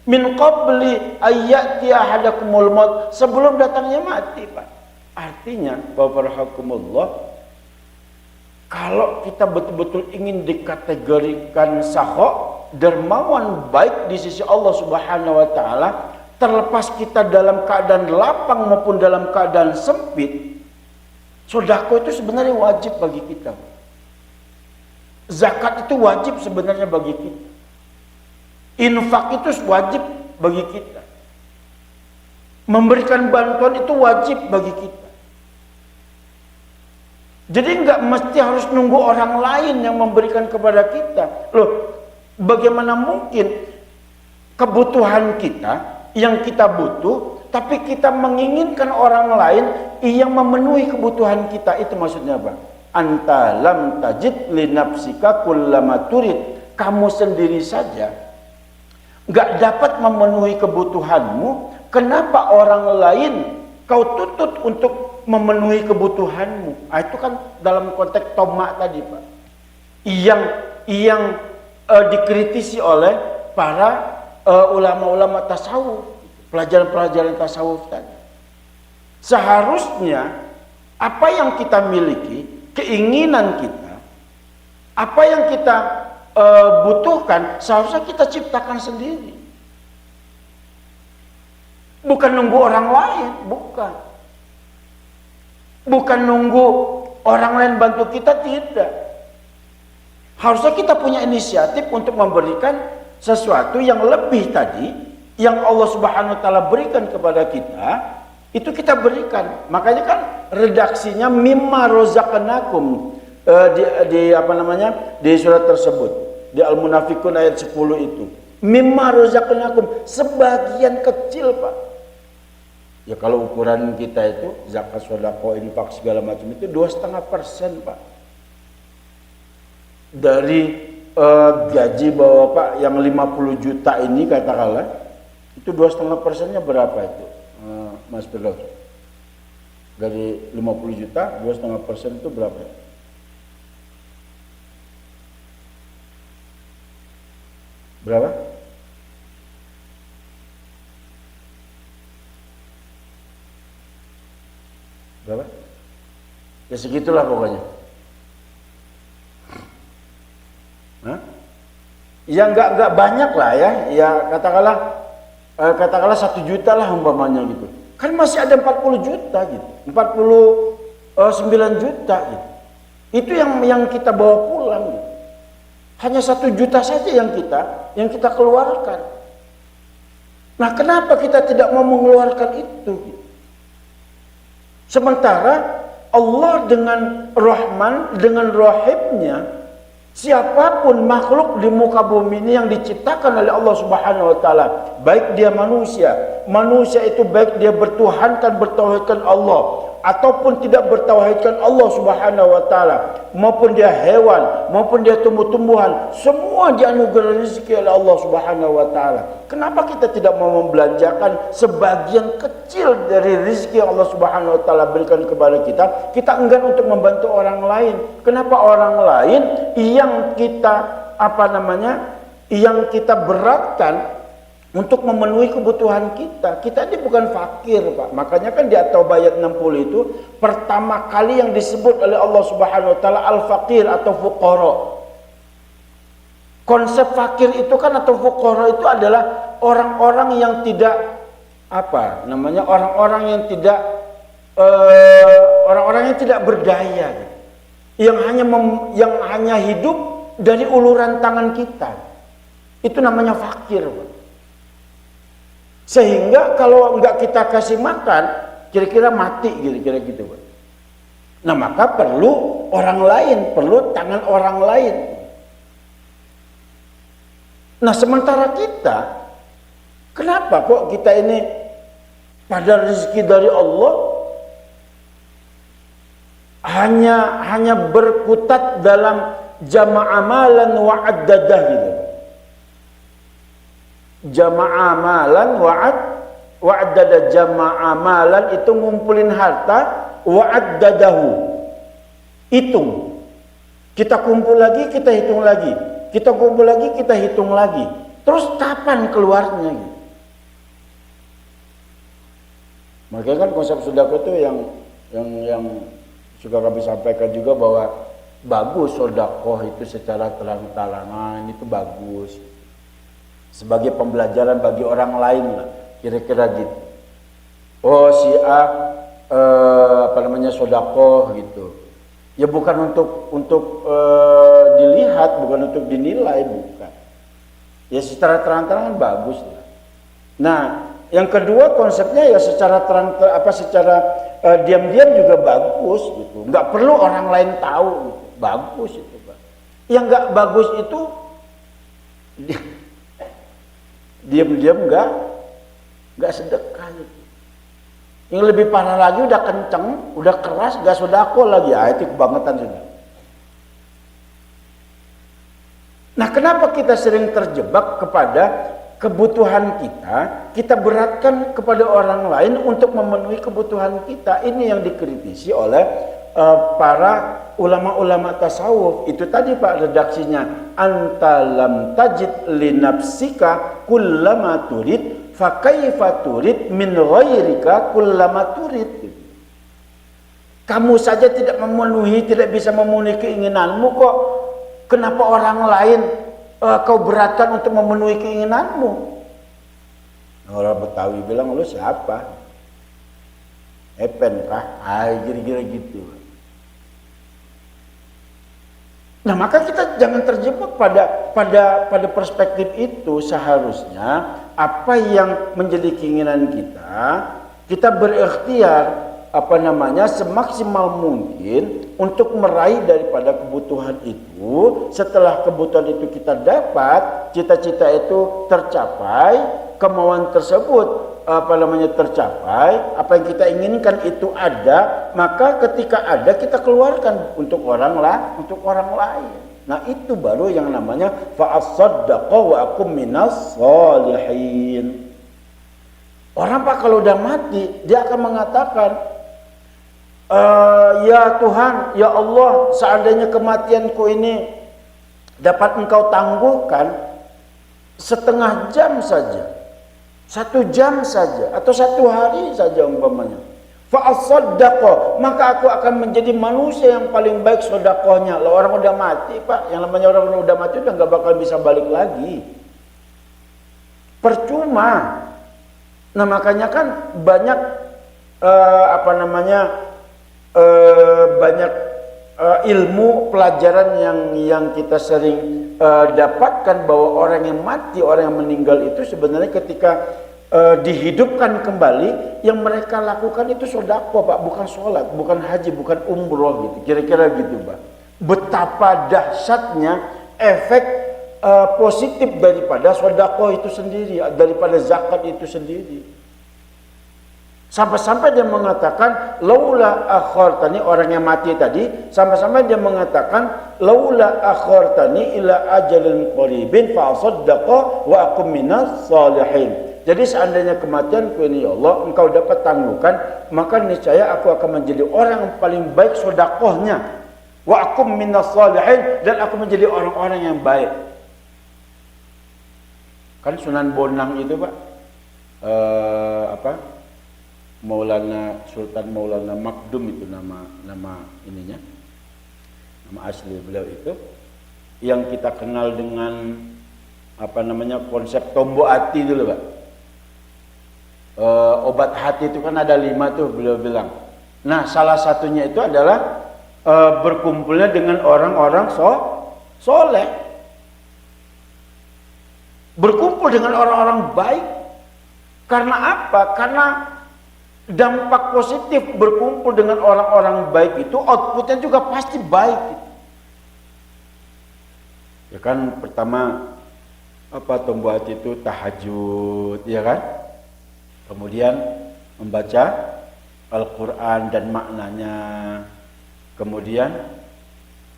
Min qabli ayyati ahadakumul maut, sebelum datangnya mati, Pak. Artinya, Bapak rahimakumullah, kalau kita betul-betul ingin dikategorikan sakho, dermawan baik di sisi Allah Subhanahu wa taala, terlepas kita dalam keadaan lapang maupun dalam keadaan sempit, sedekah itu sebenarnya wajib bagi kita. Zakat itu wajib sebenarnya bagi kita. Infak itu wajib bagi kita. Memberikan bantuan itu wajib bagi kita. Jadi nggak mesti harus nunggu orang lain yang memberikan kepada kita. Loh, bagaimana mungkin kebutuhan kita yang kita butuh, tapi kita menginginkan orang lain yang memenuhi kebutuhan kita? Itu maksudnya apa? Anta lam tajid li nafsika kullama turid. Kamu sendiri saja nggak dapat memenuhi kebutuhanmu. Kenapa orang lain kau tuntut untuk memenuhi kebutuhanmu? Itu kan dalam konteks tomak tadi, Pak. Yang dikritisi oleh para ulama-ulama tasawuf, pelajaran-pelajaran tasawuf tadi. Seharusnya apa yang kita miliki, keinginan kita, apa yang kita butuhkan, seharusnya kita ciptakan sendiri. Bukan nunggu orang lain, bukan. Bukan nunggu orang lain bantu kita, tidak. Harusnya kita punya inisiatif untuk memberikan sesuatu yang lebih tadi, yang Allah Subhanahu wa taala berikan kepada kita, itu kita berikan. Makanya kan redaksinya mimma rozaqnakum di surat tersebut, di Al-Munafikun ayat 10 itu. Mimma rozaqnakum, sebagian kecil, Pak. Ya kalau ukuran kita itu zakat, sedekah, infak segala macam itu 2,5%, Pak. Dari gaji Bapak yang 50 juta ini katakanlah, itu 2,5%-nya berapa itu, Mas Firdaus? Dari 50 juta, 2,5% itu berapa? Berapa? Berapa? Ya segitulah pokoknya. Hah? Ya nggak banyak lah ya. Ya katakanlah 1 juta lah umpamanya gitu. Kan masih ada 40 juta gitu. 49 juta gitu. Itu yang kita bawa pulang gitu. Hanya 1 juta saja yang kita keluarkan. Nah, kenapa kita tidak mau mengeluarkan itu gitu? Sementara Allah dengan Rahman, dengan Rahimnya, siapapun makhluk di muka bumi ini yang diciptakan oleh Allah Subhanahu wa taala, baik dia manusia itu baik dia bertuhankan, bertauhidkan Allah, ataupun tidak bertauhidkan Allah Subhanahu wa taala, maupun dia hewan, maupun dia tumbuh-tumbuhan, semua dianugerahkan rezeki oleh Allah Subhanahu wa taala. Kenapa kita tidak mau membelanjakan sebagian kecil dari rezeki yang Allah Subhanahu wa taala berikan kepada kita? Kita enggan untuk membantu orang lain. Kenapa orang lain yang kita beratkan untuk memenuhi kebutuhan kita? Kita ini bukan fakir, Pak. Makanya kan di At-Taubah ayat 60 itu pertama kali yang disebut oleh Allah Subhanahu wa taala al-faqir atau fuqara. Konsep fakir itu kan atau fuqara itu adalah orang-orang yang tidak orang-orang yang tidak berdaya, yang hanya hidup dari uluran tangan kita. Itu namanya fakir, Pak. Sehingga kalau nggak kita kasih makan, kira-kira mati kira-kira gitu, Pak. Nah, maka perlu orang lain, perlu tangan orang lain. Nah, sementara kita, kenapa kok kita ini pada rezeki dari Allah hanya berkutat dalam jama'a amalan wa addadah gitu. Jama'a amalan wa addada, jama'a amalan itu ngumpulin harta, wa addadahu hitung. Kita kumpul lagi, kita hitung lagi. Kita kumpul lagi, kita hitung lagi. Terus kapan keluarnya gitu? Makanya kan konsep sedekah itu yang sudah kami sampaikan juga bahwa bagus sedekah itu secara terang-terangan itu bagus. Sebagai pembelajaran bagi orang lain lah, kira-kira gitu. Oh si A sedekah gitu. Ya bukan untuk dilihat, bukan untuk dinilai, bukan. Ya secara terang-terangan bagus lah. Nah, yang kedua konsepnya ya secara diam-diam juga bagus gitu. Nggak perlu orang lain tahu gitu. Bagus itu, Pak. Yang nggak bagus itu diam-diam nggak sedekah gitu. Yang lebih parah lagi udah kenceng, udah keras, gak sedekah lagi. Itu kebangetan sudah. Nah, kenapa kita sering terjebak kepada kebutuhan kita beratkan kepada orang lain untuk memenuhi kebutuhan kita. Ini yang dikritisi oleh para ulama-ulama tasawuf. Itu tadi Pak redaksinya, anta lam tajid li nafsika kullama turid fa kaifa turid min ghairika kullama turid. Kamu saja tidak memenuhi, tidak bisa memenuhi keinginanmu kok. Kenapa orang lain kau beratkan untuk memenuhi keinginanmu? Orang Betawi bilang, lu siapa? Epen kah? Kira-kira gitu. Nah, maka kita jangan terjebak pada perspektif itu. Seharusnya apa yang menjadi keinginan kita berikhtiar semaksimal mungkin untuk meraih daripada kebutuhan itu. Setelah kebutuhan itu kita dapat, cita-cita itu tercapai, kemauan tersebut tercapai, apa yang kita inginkan itu ada, maka ketika ada kita keluarkan untuk orang lain. Nah, itu baru yang namanya fa'asaddaqa wa akum minas sholihin. Orang Pak kalau udah mati dia akan mengatakan, ya Tuhan, ya Allah, seandainya kematianku ini dapat Engkau tangguhkan setengah jam saja, 1 jam saja, atau 1 hari saja umpamanya, fa'asaddaqa, maka aku akan menjadi manusia yang paling baik sedekahnya. Lah orang udah mati Pak, yang namanya orang udah mati udah nggak bakal bisa balik lagi, percuma. Nah, makanya kan banyak banyak ilmu pelajaran yang kita sering dapatkan bahwa orang yang mati, orang yang meninggal itu sebenarnya ketika dihidupkan kembali, yang mereka lakukan itu sedekah Pak, bukan sholat, bukan haji, bukan umroh gitu, kira-kira gitu Pak. Betapa dahsyatnya efek positif daripada sedekah itu sendiri, daripada zakat itu sendiri. Sampai-sampai dia mengatakan laula akhartani, orang yang mati tadi, sampai-sampai dia mengatakan laula akhartani ila ajalin qaribin fa asaddaqa wa akum minas sholihin. Jadi seandainya kematianku ini ya Allah Engkau dapat tangguhkan, maka niscaya aku akan menjadi orang yang paling baik sedekahnya, wa akum minas sholihin, dan aku menjadi orang-orang yang baik. Kan Sunan Bonang itu Pak, Sultan Maulana Makdum itu nama ininya, nama asli beliau itu, yang kita kenal dengan konsep tombo hati dulu Pak. Obat hati itu kan ada 5 tuh beliau bilang. Nah, salah satunya itu adalah berkumpulnya dengan orang-orang soleh, berkumpul dengan orang-orang baik. Karena apa? Karena dampak positif berkumpul dengan orang-orang baik itu, outputnya juga pasti baik. Ya kan, pertama tombo hati itu tahajud, ya kan? Kemudian membaca Al-Quran dan maknanya. Kemudian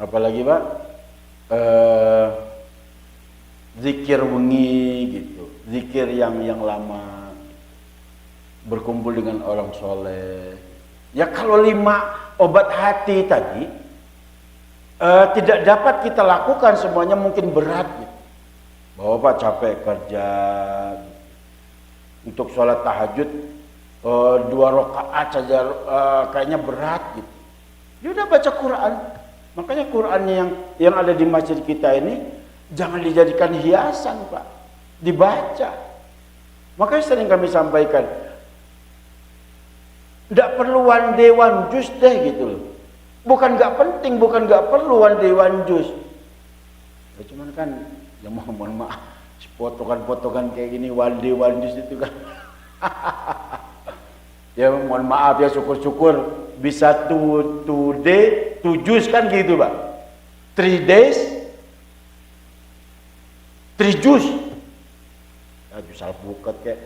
apalagi Pak? Zikir wengi gitu, zikir yang lama, berkumpul dengan orang soleh. Ya kalau 5 obat hati tadi tidak dapat kita lakukan semuanya, mungkin berat gitu. Bahwa Pak capek kerja, untuk sholat tahajud 2 rakaat saja kayaknya berat gitu. Dia udah baca Quran. Makanya Qurannya yang ada di masjid kita ini jangan dijadikan hiasan, Pak. Dibaca. Makanya sering kami sampaikan, tidak perlu one day one juice deh gitu loh. Bukan nggak penting, bukan nggak perlu one day one juice. Ya, cuman kan, ya mohon maaf, potongan-potongan kayak gini one day one juice itu kan. Ya mohon maaf ya, syukur-syukur bisa two day two juice kan gitu, Pak. 3 days 3 juice. Ya, jus alpukat kayak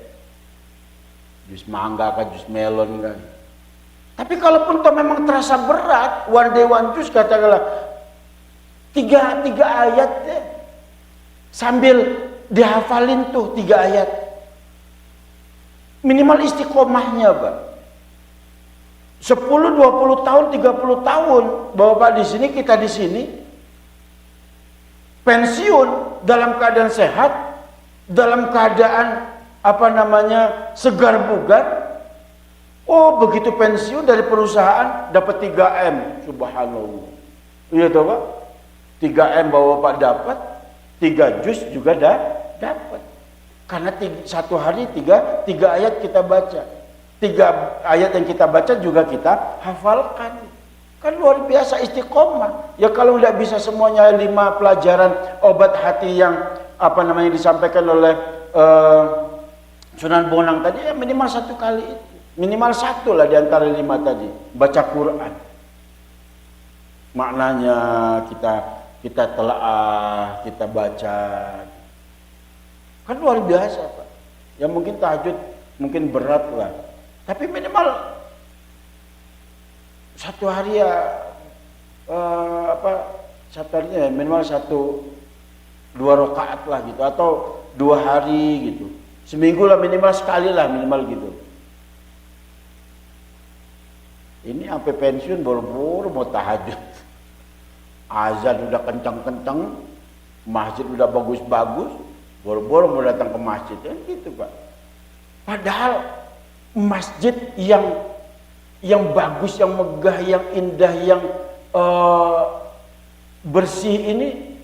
jus mangga kan, jus melon kan. Tapi kalaupun toh memang terasa berat, one day one juice katakanlah 3 ayat deh. Sambil dihafalin tuh 3 ayat. Minimal istiqomahnya, Pak. 10, 20 tahun, 30 tahun Bapak di sini, kita di sini pensiun dalam keadaan sehat, dalam keadaan segar bugar. Oh, begitu pensiun dari perusahaan dapat 3M, subhanallah. Iya toh, Pak? 3M Bapak dapat, 3 juz juga dapat. Karena satu hari 3 ayat kita baca. 3 ayat yang kita baca juga kita hafalkan. Kan luar biasa istiqomah. Ya kalau tidak bisa semuanya 5 pelajaran obat hati yang disampaikan oleh Sunan Bonang tadi, ya minimal 1 kali itu. Minimal 1 lah di antara 5 tadi. Baca Quran. Maknanya kita telaah, kita baca. Kan luar biasa, Pak. Ya mungkin tahajud mungkin berat lah. Tapi minimal 1 hari ya 1 harinya ya minimal 1-2 rakaat lah gitu, atau 2 hari gitu. Seminggu lah minimal sekali lah minimal gitu. Ini sampai pensiun boro-boro mau tahajud. Azan udah kencang-kencang, masjid udah bagus-bagus, boro-boro mau datang ke masjid kan gitu, Pak. Padahal masjid yang bagus, yang megah, yang indah, yang bersih ini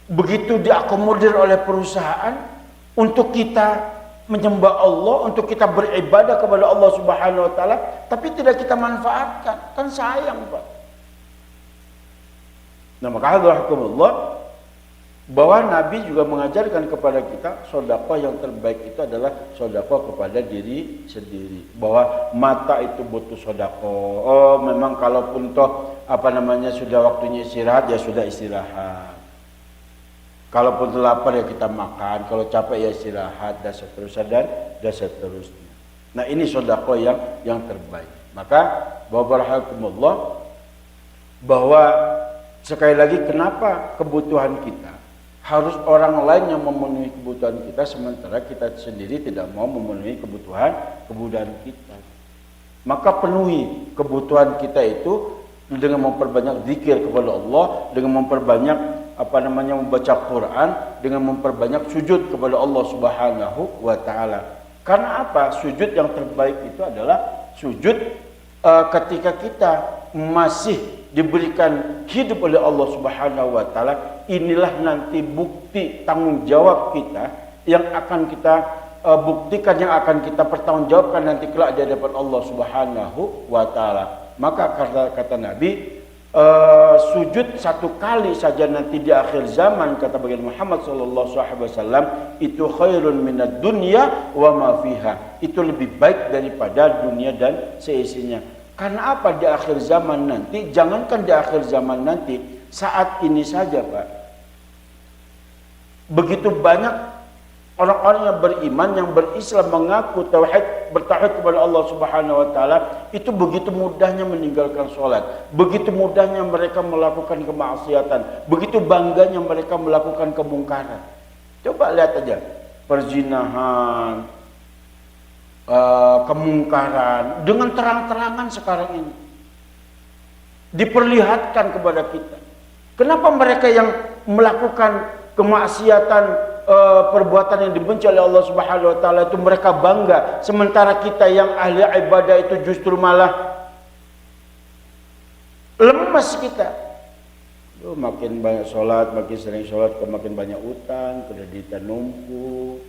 begitu diakomodir oleh perusahaan untuk kita menyembah Allah, untuk kita beribadah kepada Allah Subhanahu wa taala, tapi tidak kita manfaatkan. Kan sayang, Pak. Nah, maka alhamdulillah bahwa Nabi juga mengajarkan kepada kita sedekah yang terbaik itu adalah sedekah kepada diri sendiri. Bahwa mata itu butuh sedekah. Oh, memang kalaupun toh sudah waktunya istirahat, ya sudah istirahat. Kalaupun lapar ya kita makan, kalau capek ya istirahat, dan seterusnya dan seterusnya. Nah, ini sedekah yang terbaik. Maka barakallahu bahwa sekali lagi, kenapa kebutuhan kita harus orang lain yang memenuhi kebutuhan kita, sementara kita sendiri tidak mau memenuhi kebutuhan kita. Maka penuhi kebutuhan kita itu dengan memperbanyak zikir kepada Allah, dengan memperbanyak membaca Quran, dengan memperbanyak sujud kepada Allah Subhanahu wa taala. Karena apa? Sujud yang terbaik itu adalah sujud ketika kita masih diberikan hidup oleh Allah Subhanahu wa taala. Inilah nanti bukti tanggung jawab kita yang akan kita buktikan, yang akan kita pertanggungjawabkan nanti kelak di hadapan Allah Subhanahu wa taala. Maka kata Nabi, sujud 1 kali saja nanti di akhir zaman, kata baginda Muhammad sallallahu alaihi wasallam, itu khairun minad dunya wa ma fiha. Itu lebih baik daripada dunia dan seisinya. Karena apa? Di akhir zaman nanti, jangankan di akhir zaman nanti, saat ini saja, Pak, begitu banyak orang-orang yang beriman, yang berislam, mengaku tauhid, bertauhid kepada Allah Subhanahu wa taala, itu begitu mudahnya meninggalkan sholat, begitu mudahnya mereka melakukan kemaksiatan, begitu bangganya mereka melakukan kemungkaran. Coba lihat aja perzinahan, kemungkaran dengan terang-terangan sekarang ini diperlihatkan kepada kita. Kenapa mereka yang melakukan kemaksiatan perbuatan yang dibenci oleh Allah Subhanahu wa taala itu mereka bangga, sementara kita yang ahli ibadah itu justru malah lemas kita. Makin banyak sholat, makin sering sholat, makin banyak utang, kreditan numpuk.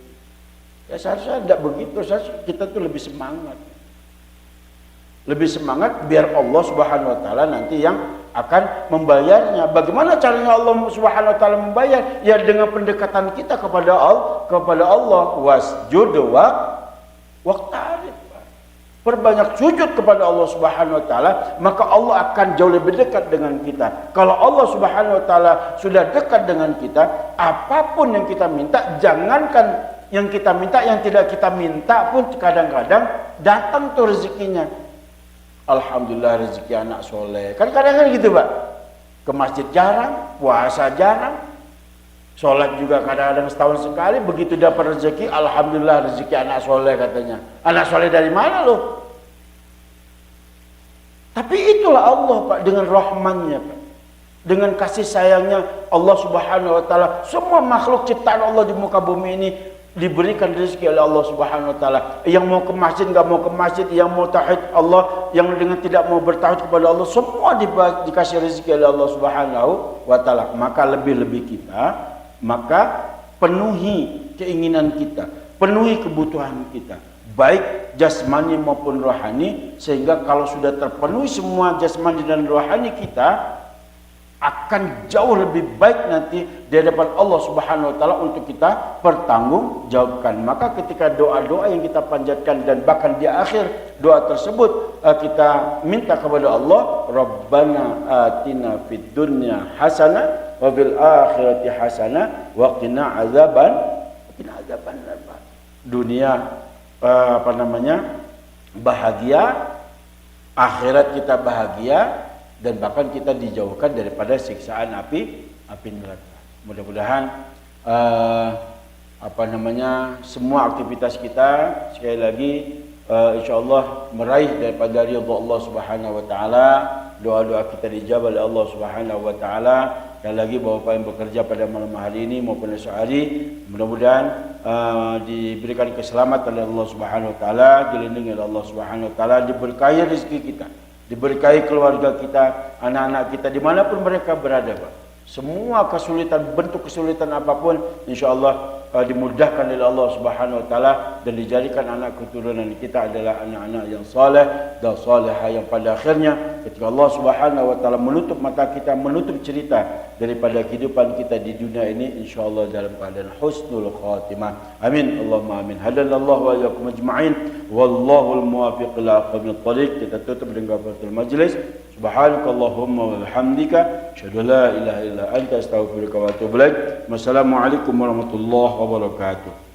Ya seharusnya tidak begitu, seharusnya kita tuh lebih semangat. Lebih semangat biar Allah Subhanahu wa taala nanti yang akan membayarnya. Bagaimana caranya Allah Subhanahu wa taala membayar? Ya dengan pendekatan kita kepada Allah. Wasjud waqtarib. Perbanyak sujud kepada Allah Subhanahu wa taala, maka Allah akan jauh lebih dekat dengan kita. Kalau Allah Subhanahu wa taala sudah dekat dengan kita, apapun yang kita minta, jangankan yang kita minta, yang tidak kita minta pun kadang-kadang datang tuh rezekinya. Alhamdulillah rezeki anak soleh. Kan kadang-kadang gitu, Pak. Ke masjid jarang, puasa jarang, sholat juga kadang-kadang setahun sekali. Begitu dapat rezeki, alhamdulillah rezeki anak soleh katanya. Anak soleh dari mana loh? Tapi itulah Allah, Pak, dengan rahmannya, Pak, dengan kasih sayangnya Allah Subhanahu wa taala. Semua makhluk ciptaan Allah di muka bumi ini diberikan rezeki oleh Allah Subhanahu wa taala. Yang mau ke masjid, nggak mau ke masjid, yang mau tauhid Allah, yang dengan tidak mau bertauhid kepada Allah, semua dikasih rezeki oleh Allah Subhanahu wa taala. Maka lebih-lebih kita, maka penuhi keinginan kita, penuhi kebutuhan kita, baik jasmani maupun rohani, sehingga kalau sudah terpenuhi semua jasmani dan rohani kita, akan jauh lebih baik nanti di hadapan Allah Subhanahu wa taala untuk kita pertanggungjawabkan. Maka ketika doa-doa yang kita panjatkan dan bahkan di akhir doa tersebut kita minta kepada Allah, Rabbana atina fid dunya hasanah wa fil akhirati hasanah wa qina azaban nar. Dunia bahagia, akhirat kita bahagia, dan bahkan kita dijauhkan daripada siksaan api neraka. Mudah-mudahan semua aktivitas kita sekali lagi insyaallah meraih daripada ridha Allah Subhanahu wa taala. Doa-doa kita dijawab oleh Allah Subhanahu wa taala. Dan lagi Bapak yang bekerja pada malam hari ini maupun esok hari, mudah-mudahan diberikan keselamatan oleh Allah Subhanahu wa taala, dilindungi oleh Allah Subhanahu wa taala, diberkahi rezeki kita, diberkahi keluarga kita, anak-anak kita, dimanapun mereka berada, Pak. Semua kesulitan, bentuk kesulitan apapun, insyaallah dimudahkan oleh Allah Subhanahu wa taala, dan dijadikan anak keturunan kita adalah anak-anak yang saleh dan salihah, yang pada akhirnya ketika Allah Subhanahu wa taala menutup mata kita, menutup cerita daripada kehidupan kita di dunia ini, insyaallah dalam keadaan husnul khatimah. Amin, Allahumma amin. Hadanallahu wa iyyakum ajma'in, wallahul muwaffiq ila aqwamit thoriq. Kita tutup dengan kafaratul majlis. Subhanakallahumma wa bihamdika, asyhadu la ilaha illa anta, astaghfiruka wa atubu ilaik. Wassalamualaikum warahmatullahi wabarakatuh.